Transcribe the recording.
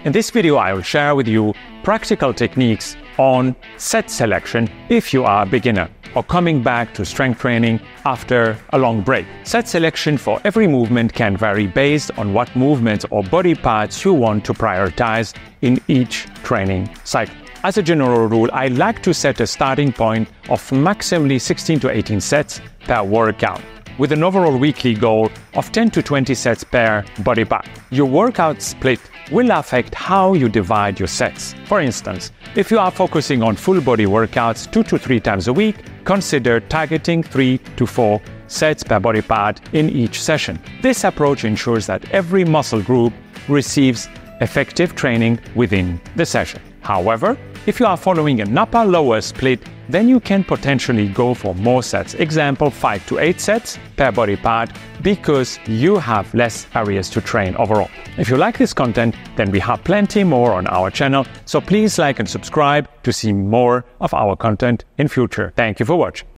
In this video, I will share with you practical techniques on set selection if you are a beginner or coming back to strength training after a long break. Set selection for every movement can vary based on what movements or body parts you want to prioritize in each training cycle. As a general rule, I like to set a starting point of maximally 16 to 18 sets per workout, with an overall weekly goal of 10 to 20 sets per body part. Your workout split will affect how you divide your sets. For instance, if you are focusing on full body workouts 2 to 3 times a week, consider targeting 3 to 4 sets per body part in each session. This approach ensures that every muscle group receives effective training within the session. However, if you are following an upper-lower split, then you can potentially go for more sets, example 5 to 8 sets per body part, because you have less areas to train overall. If you like this content, then we have plenty more on our channel, so please like and subscribe to see more of our content in future. Thank you for watching.